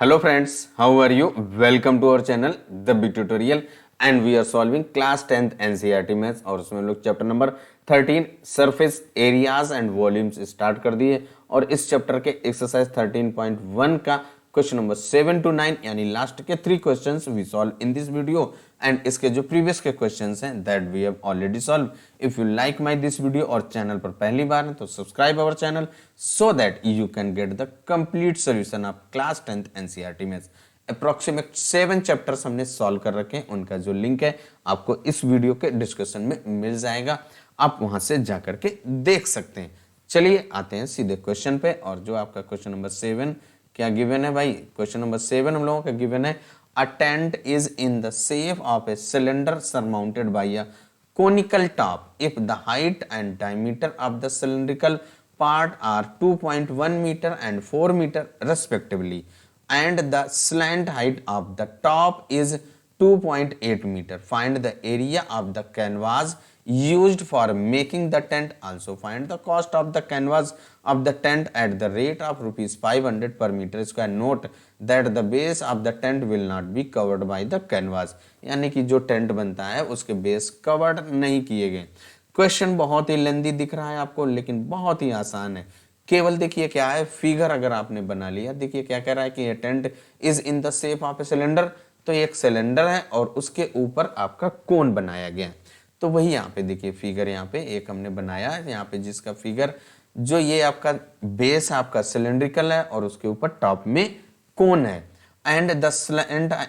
Hello friends, how are you? Welcome to our channel The Big Tutorial and we are solving class 10th NCERT maths और उसमें हम लोग chapter number 13 surface areas and volumes start कर दिए और इस chapter के exercise 13.1 का क्वेश्चन नंबर 7 to 9 यानी लास्ट के 3 questions we solve in this video and इसके जो प्रीवियस के क्वेश्चंस हैं that we have already solve. If you like my this video और चैनल पर पहली बार है तो subscribe our channel so that you can get the complete solution of class 10th NCERT maths. Approximate 7 chapters हमने solve कर रखे हैं, उनका जो लिंक है आपको इस वीडियो के डिस्क्रिप्शन में मिल जाएगा, आप वहां से जाकर के देख सकते हैं। चलिए आते हैं सीधे क्वेश्चन पे और जो आपका क्वेश्चन नंबर 7 क्या गिवन है भाई। क्वेश्चन नंबर 7 हम लोगों का गिवन है a tent is in the shape of a cylinder surmounted by a conical top if the height and diameter of the cylindrical part are 2.1 meter and 4 meter respectively and the slant height of the top is 2.8 meter. Find the area of the canvas used for making the tent. Also find the cost of the canvas of the tent at the rate of rupees 500 per meter square. Note that the base of the tent will not be covered by the canvas. यानी कि जो tent बनता है उसके base covered नहीं किए गए। Question बहुत ही लेंदी दिख रहा है आपको लेकिन बहुत ही आसान है। केवल देखिए क्या है, फिगर अगर आपने बना लिया, देखिए क्या कह रहा है कि ये tent is in the shape of a cylinder, तो एक सिलेंडर है और उसके ऊपर आपका कोन बनाया गया है। तो वही यहाँ पे देखिए फिगर यहाँ पे एक हमने बनाया है यहाँ पे जिसका फिगर जो ये आपका बेस आपका सिलेंड्रिकल है और उसके ऊपर टॉप में कोन है एंड द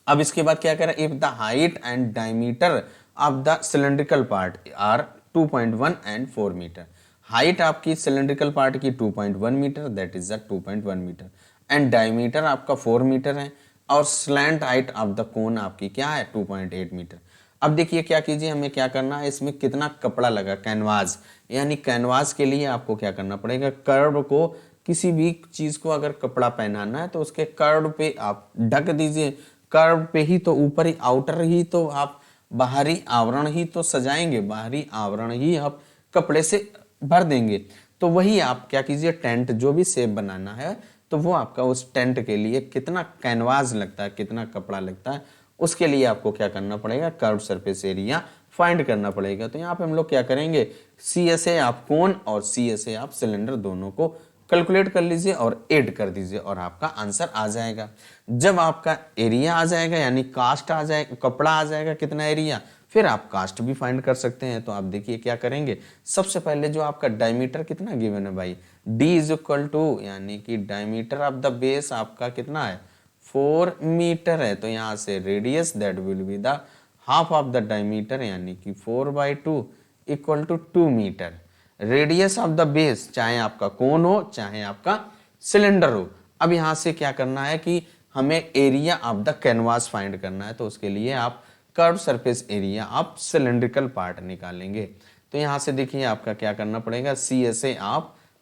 अब इसके बाद क्या कह रहा है, if the height and diameter of the cylindrical part are 2.1 and 4 metre. Height आपकी सिलेंड्रिकल पार्ट की 2.1 metre that is the 2.1 metre and diameter आपका 4 मीटर है और slant height of the cone आपकी क्या है 2.8 मीटर। अब देखिए क्या कीजिए, हमें क्या करना है, इसमें कितना कपड़ा लगा कैनवास, यानी कैनवास के लिए आपको क्या करना पड़ेगा, कर्व को किसी भी चीज को अगर कपड़ा पहनाना है तो उसके कर्व पे आप ढक दीजिए। कर्व पे ही तो ऊपर ही आउटर ही तो आप बाहरी आवरण ही तो सजाएंगे, बाहरी आवरण ही आप कपड़े से भर देंगे। तो वही आप क्या कीजिए, टेंट जो भी शेप बनाना है तो वो आपका उस टेंट के लिए कितना कैनवास लगता है, कितना कपड़ा लगता है, उसके लिए आपको क्या करना पड़ेगा, कर्व सरफेस एरिया फाइंड करना पड़ेगा। तो यहाँ पे हम लोग क्या करेंगे, CSA आप कोन और CSA आप सिलेंडर दोनों को कैलकुलेट कर लीजिए और ऐड कर दीजिए और आपका आंसर आ जाएगा। जब आपका एरिया आ जाएगा यानी कास्ट आ जाएगा, कपड़ा आ जाएगा कितना एरिया, फिर आप कास्ट भी फाइंड कर सकते हैं। तो आप देखिए क्या करेंगे, सबसे पहले जो आपका डायमीटर कितना गिवन है भाई, D इज इक्वल टू यानी कि डायमीटर ऑफ द बेस आपका कितना है 4 मीटर है। तो यहाँ से radius that will be the half of the diameter यानी कि 4/2 equal to 2 metre. Radius of the base चाहे आपका कोन हो चाहे आपका सिलेंडर हो। अब यहां से क्या करना है कि हमें area of the canvas find करना है, तो उसके लिए आप कर्व सरफेस एरिया आप सिलेंड्रिकल पार्ट निकालेंगे। तो यहां से देखिए आपका क्या करना पड़ेगा, CSA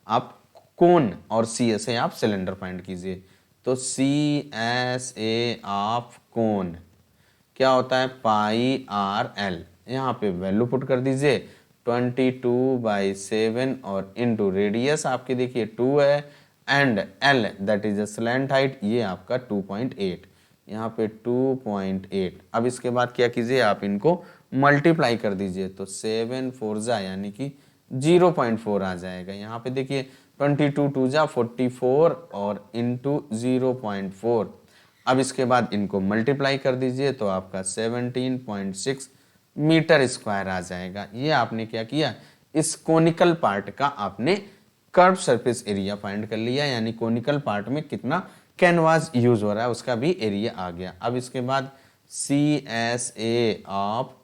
आप कोन और CSA आप सिलेंडर फाइंड कीजिए। तो CSA ऑफ कोन क्या होता है πRL, यहाँ पे वैल्यू पुट कर दीजिए 22/7 और इंटू रेडियस आपकी देखिए 2 है and L that is slant height ये आपका 2.8, यहाँ पे 2.8। अब इसके बाद क्या कीजिए, आप इनको मल्टीप्लाई कर दीजिए तो 7 4 जा यानी कि 0.4 आ जाएगा। यहाँ पे देखिए 22 2 जा 44 और इंटू 0.4। अब इसके बाद इनको मल्टीप्लाई कर दीजिए तो आपका 17.6 मीटर स्क्वायर आ जाएगा। ये आपने क्या किया, इस कोनिकल पार्ट का आपने कर्व सरफेस एरिया फाइंड कर लिया, यानी कोनिकल पार्ट में कितना कैनवास यूज हो रहा है उसका भी एरिया आ गया। अब इसके बाद CSA ऑफ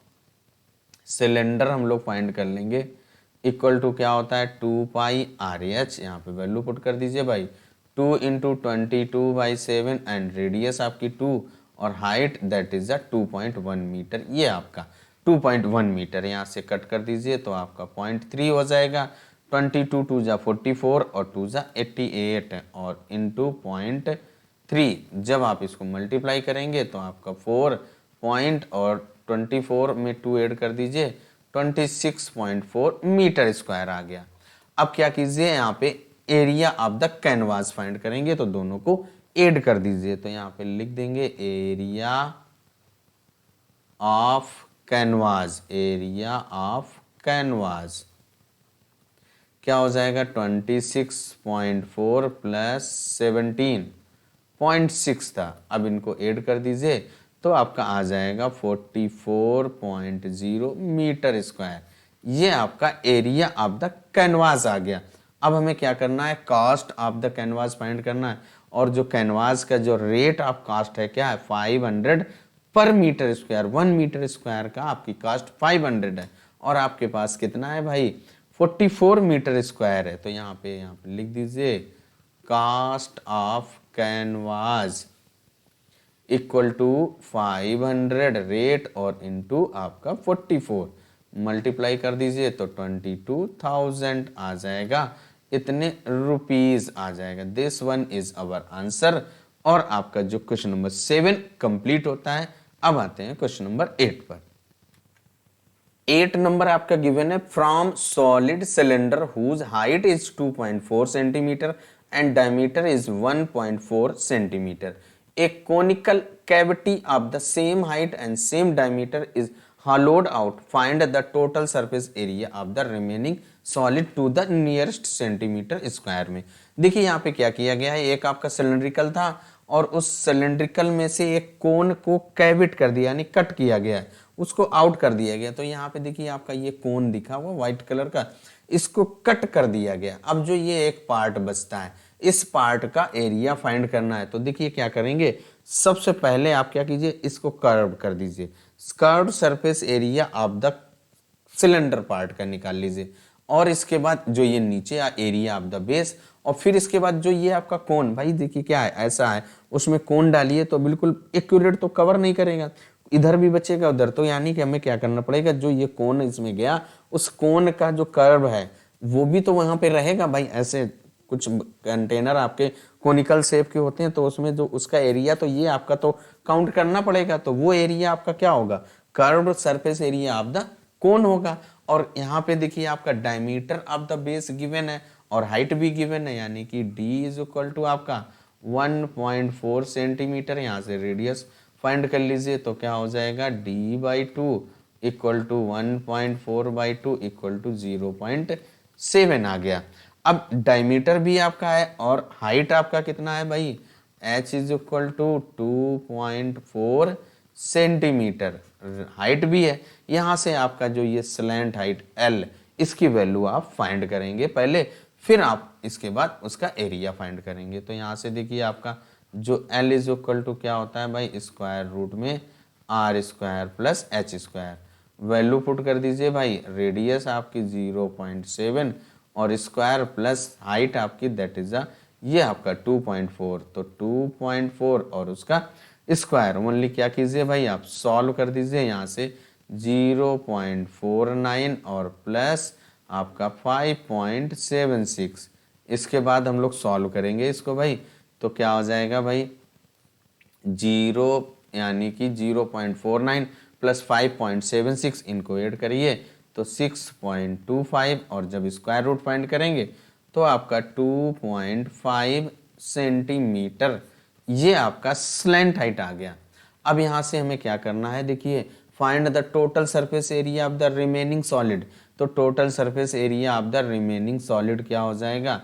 सिलेंडर हम लोग फाइंड कर लेंगे, इक्वल टू क्या होता है 2πRH, यहाँ पे वैल्यू पुट कर दीजिए भाई 2 इंटू 22/7 एंड रेडियस आपकी 2 और हाइट दैट इज 2.1 मीटर। ये आपका 2.1 मीटर यहाँ से कट कर दीजिए तो आपका 0.3 हो जाएगा। 22 2 जा 44 और 2 जा 88 और इंटू 0.3 जब आप इसको मल्टीप्लाई करेंगे तो आपका 4 पॉइंट और 24 में 2 ऐड कर दीजिए 26.4 मीटर स्क्वायर आ गया। अब क्या कीजिए, यहाँ पे area of the canvas find करेंगे, तो दोनों को ऐड कर दीजिए। तो यहाँ पे लिख देंगे area of canvas, area of canvas क्या हो जाएगा 26.4 प्लस 17.6 था। अब इनको ऐड कर दीजिए तो आपका आ जाएगा 44.0 मीटर स्क्वायर। ये आपका एरिया ऑफ द कैनवास आ गया। अब हमें क्या करना है, cost of the canvas find करना है, और जो कैनवास का जो रेट ऑफ कॉस्ट है क्या है 500 पर मीटर स्क्वायर। 1 मीटर स्क्वायर का आपकी कॉस्ट 500 है, और आपके पास कितना है भाई 44 मीटर स्क्वायर है। तो यहाँ पे लिख दीजिए cost of canvas equal to 500 rate और इनटू आपका 44 मल्टीप्लाई कर दीजिए तो 22,000 आ जाएगा, इतने रुपीस आ जाएगा। This one is our answer. और आपका जो क्वेश्चन नंबर 7 कंप्लीट होता है। अब आते हैं क्वेश्चन नंबर 8 पर। 8 नंबर आपका गिवन है, from solid cylinder whose height is 2.4 centimetre and diameter is 1.4 centimetre, a conical cavity of the same height and same diameter is hollowed out. Find the total surface area of the remaining solid to the nearest centimeter square में। देखिए यहाँ पे क्या किया गया है, एक आपका सिलेंड्रिकल था और उस सिलेंड्रिकल में से एक कोन को कैविट कर दिया, यानी कट किया गया है, उसको आउट कर दिया गया। तो यहाँ पे देखिए आपका ये कोन दिखा हुआ व्हाइट कलर का, इसको कट कर दिया गया। अब जो ये एक पार्ट बचता है, इस पार्ट का एरिया फाइंड करना है। तो देखिए क्या करेंगे, सबसे पहले आप क्या कीजिए, इसको कर्व कर दीजिए। Curve surface area of the cylinder part का निकाल लीजिए, और इसके बाद जो ये नीचे एरिया ऑफ द बेस, और फिर इसके बाद जो ये आपका कोन, भाई देखिए क्या है, ऐसा है, उसमें कोन डालिए तो बिल्कुल एक्यूरेट तो कवर नहीं करेगा, इधर भी बचेगा उधर। तो यानी कि हमें क्या करना पड़ेगा, जो ये कोन इसमें गया उस कोन का जो कर्व है वो भी तो वहां पे रहेगा भाई। ऐसे कुछ कंटेनर आपके कोनिकल शेप के होते हैं, तो उसमें जो उसका एरिया तो ये आपका तो काउंट करना पड़ेगा। तो वो एरिया आपका क्या होगा, curve surface area of the कोन होगा। और यहाँ पे देखिए आपका diameter of the base given है और हाइट भी गिवन है, यानी कि d इज इक्वल टू आपका 1.4 सेंटीमीटर। यहाँ से रेडियस फाइंड कर लीजिए तो क्या हो जाएगा d/2 equal to 1.4/2 equal to 0.7 आ गया। अब डायमीटर भी आपका है और हाइट आपका कितना है भाई, h is equal to 2.4 centimetre height भी है। यहां से आपका जो ये स्लैंट हाइट l, इसकी वैल्यू आप फाइंड करेंगे पहले, फिर आप इसके बाद उसका एरिया फाइंड करेंगे। तो यहां से देखिए आपका जो l इज इक्वल टू क्या होता है भाई, स्क्वायर रूट में r square plus h square. Value put कर दीजिए भाई, रेडियस आपकी 0.7 और स्क्वायर प्लस हाइट आपकी दैट इज ये आपका 2.4, तो 2.4 और उसका स्क्वायर ओनली क्या कीजिए भाई, आप सॉल्व कर दीजिए। यहाँ से 0.49 और प्लस आपका 5.76, इसके बाद हम लोग सॉल्व करेंगे इसको भाई। तो क्या हो जाएगा भाई, 0 यानी कि 0.49 प्लस 5.76, इनको ऐड करिए तो 6.25, और जब स्क्वायर रूट फाइंड करेंगे तो आपका 2.5 सेंटीमीटर ये आपका स्लैंट हाइट आ गया। अब यहां से हमें क्या करना है, देखिए find the total surface area of the remaining solid. तो total surface area of the remaining solid क्या हो जाएगा,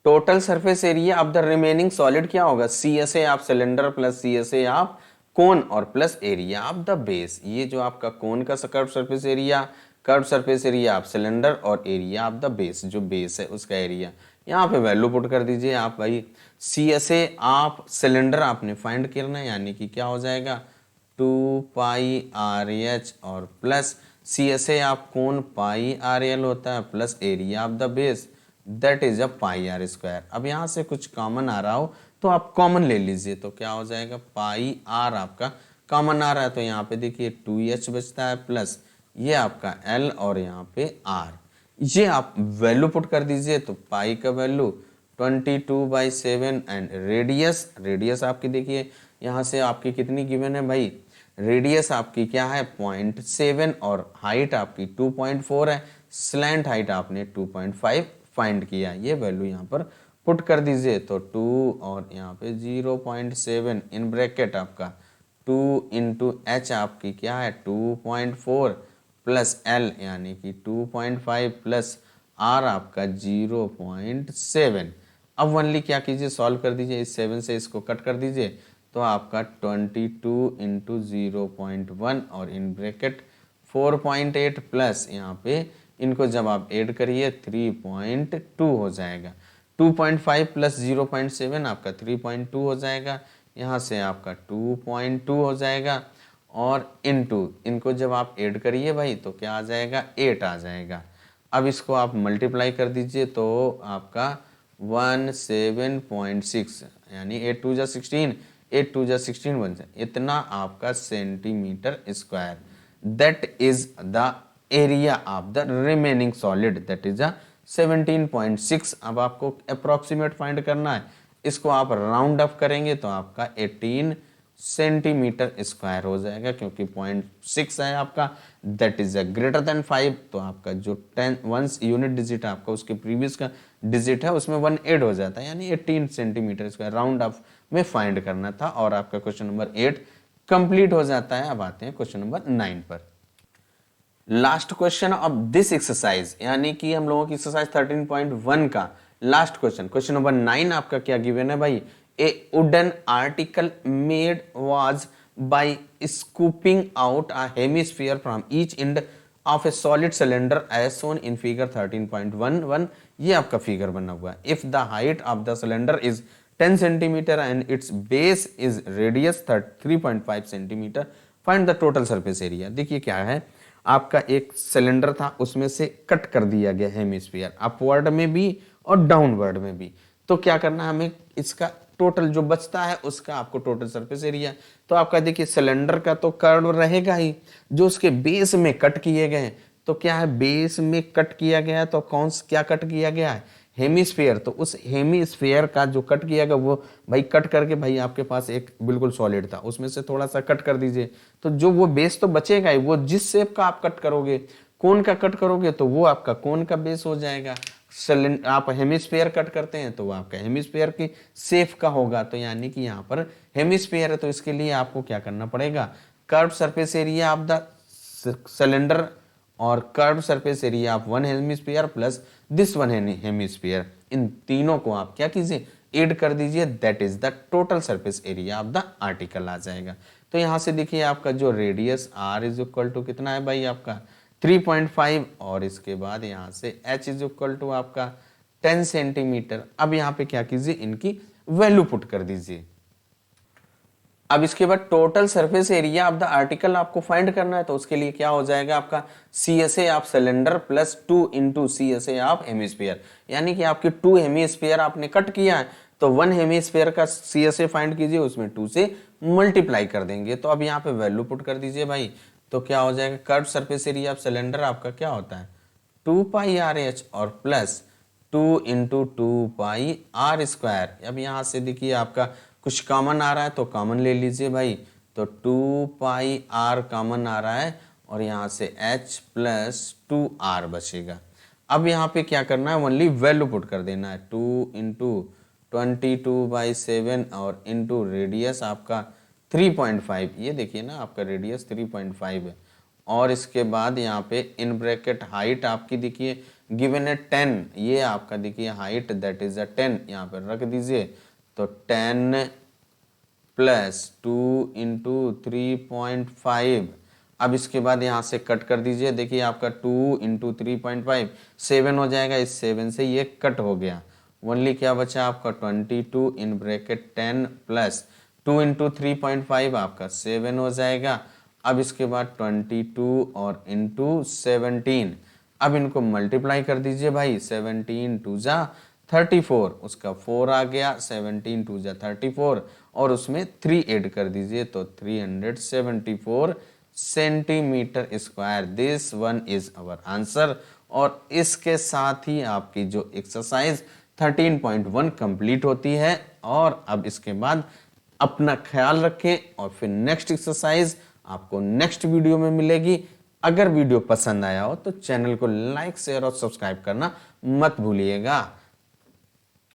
total surface area of the remaining solid क्या होगा, CSA of cylinder plus CSA of cone और plus area of the base. ये जो आपका कोन का curve surface area, curve surface area of cylinder और एरिया ऑफ द बेस, जो base है उसका एरिया। यहाँ पे वैल्यू पुट कर दीजिए आप भाई, CSA ऑफ सिलेंडर आपने फाइंड करना है, यानी कि क्या हो जाएगा 2πRH और plus CSA of cone πRL होता है plus area of the base that is πr square. अब यहाँ से कुछ कॉमन आ रहा हो तो आप कॉमन ले लीजिए, तो क्या हो जाएगा πr आपका कॉमन आ रहा है, तो यहाँ पे देखिए 2h बचता है प्लस ये आपका l और यहाँ पे r, ये आप वैल्यू पुट कर दीजिए। तो पाई का वैल्यू 22/7 एंड रेडियस आपकी देखिए यहाँ से आपकी कितनी गिवन है भाई, रेडियस आपकी क्या है 0.7 और हाइट आपकी 2.4 है, स्लैंट हाइट आपने 2.5 फाइंड किया। ये वैल्यू यहाँ पर पुट कर दीजिए तो 2 और यहाँ पे 0.7 इन ब्रैकेट आपका 2 इंटू एच आपकी क्या है 2.4 प्लस एल यानी कि 2.5 प्लस आर आपका 0.7। अब वनली क्या कीजिए सॉल्व कर दीजिए, इस 7 से इसको कट कर दीजिए तो आपका 22 इंटू 0.1 और इन ब्रैकेट 4.8 प्लस यहाँ पे इनको जब आप ऐड करिए 3.2 हो जाएगा। 2.5 प्लस 0.7 आपका 3.2 हो जाएगा, यहाँ से आपका 2.2 हो जाएगा और इनटू इनको जब आप ऐड करिए भाई तो क्या आ जाएगा 8 आ जाएगा। अब इसको आप मल्टीप्लाई कर दीजिए तो आपका 17.6 यानी 8 2 जा 16, 8 2 जा 16 बन जाए इतना आपका centimetre square. That is the area of the remaining solid, that is a 17.6। अब आपको अप्रोक्सीमेट फाइंड करना है, इसको आप राउंड अप करेंगे तो आपका 18 सेंटीमीटर स्क्वायर हो जाएगा क्योंकि 0.6 है आपका, that is a greater than 5। तो आपका जो 10 वंस यूनिट डिजिट है आपका उसके प्रीवियस का डिजिट है उसमें 1 ऐड हो जाता है यानी 18 सेंटीमीटर स्क्वायर राउंड अप में फाइंड करना था और आपका क्वेश्चन नंबर 8 कंप्लीट हो जाता है। अब आते हैं क्वेश्चन नंबर 9 पर। Last question of this exercise यानी कि हम लोगों की एक्सरसाइज 13.1 का लास्ट क्वेश्चन, क्वेश्चन नंबर 9 आपका क्या गिवन है भाई, a wooden article made was by scooping out a hemisphere from each end of a solid cylinder as shown in figure 13.11। ये आपका फिगर बना हुआ है। If the height of the cylinder is 10 centimetre and its base is radius 3.5 centimetre, find the total surface area. देखिए क्या है, आपका एक सिलेंडर था उसमें से कट कर दिया गया हेमिस्फीयर, अपवर्ड में भी और डाउनवर्ड में भी। तो क्या करना है हमें, इसका टोटल जो बचता है उसका आपको टोटल सरफेस एरिया। तो आपका देखिए सिलेंडर का तो कर्व रहेगा ही, जो उसके बेस में कट किए गए तो क्या है बेस में कट किया गया तो कौन क्या कट किया गया है हेमिस्फीयर। तो उस हेमिस्फीयर का जो कट किया गया वो भाई कट करके भाई आपके पास एक बिल्कुल सॉलिड था उसमें से थोड़ा सा कट कर दीजिए तो जो वो बेस तो बचेगा ही, वो जिस शेप का आप कट करोगे कोन का कट करोगे तो वो आपका कोन का बेस हो जाएगा। आप हेमिस्फीयर कट करते हैं तो वो आपका हेमिस्फीयर की शेप का होगा। तो यानी कि यहाँ पर हेमिस्फीयर है तो इसके लिए आपको क्या करना पड़ेगा, curve surface area of the cylinder और curve surface area of one hemisphere plus this one hemisphere, इन तीनों को आप क्या कीजिए ऐड कर दीजिए, that is the total surface area of the article आ जाएगा। तो यहां से देखिए आपका जो radius r is equal to कितना है भाई आपका 3.5 और इसके बाद यहां से h इज इक्वल टू आपका 10 सेंटीमीटर। अब यहाँ पे क्या कीजिए इनकी वैल्यू पुट कर दीजिए। अब इसके बाद total surface area of the article आपको फाइंड करना है तो उसके लिए क्या हो जाएगा आपका CSA of cylinder plus 2 into CSA of hemisphere, यानी कि आपके 2 हेमिस्फीयर आपने कट किया है तो 1 हेमिस्फीयर का CSA फाइंड कीजिए उसमें 2 से मल्टीप्लाई कर देंगे। तो अब यहाँ पे वैल्यू पुट कर दीजिए भाई तो क्या हो जाएगा curve surface area of cylinder आपका क्या होता है 2 पाई RH और प्लस 2 इंटू 2 पाई R स्क्वायर। अब यहाँ से देखिए आपका कुछ कॉमन आ रहा है तो कॉमन ले लीजिए भाई, तो 2 पाई R कॉमन आ रहा है और यहाँ से H प्लस 2R बचेगा। अब यहाँ पे क्या करना है ओनली वैल्यू पुट कर देना है 2 इंटू 22/7 और इंटू रेडियस आपका 3.5, ये देखिए ना आपका रेडियस 3.5 है और इसके बाद यहाँ पे इन ब्रैकेट हाइट आपकी देखिए गिवन है 10, ये आपका देखिए हाइट दैट इज अ 10 यहाँ पे रख दीजिए तो 10 प्लस 2 इंटू 3.5। अब इसके बाद यहाँ से कट कर दीजिए, देखिए आपका 2 इंटू 3.5 7 हो जाएगा, इस 7 से ये कट हो गया, ओनली क्या बचा आपका 22 इन ब्रैकेट 10 प्लस 2 इंटू 3.5 आपका 7 हो जाएगा। अब इसके बाद 22 और इंटू 17, अब इनको मल्टीप्लाई कर दीजिए भाई 17 टू जा 34, उसका 4 आ गया 17 टू जा 34 और उसमें 3 ऐड कर दीजिए तो 374 centimetre square. This one is our answer. और इसके साथ ही आपकी जो एक्सरसाइज 13.1 कंप्लीट होती है। और अब इसके बाद अपना ख्याल रखें और फिर नेक्स्ट एक्सरसाइज आपको नेक्स्ट वीडियो में मिलेगी। अगर वीडियो पसंद आया हो तो चैनल को लाइक शेयर और सब्सक्राइब करना मत भूलिएगा।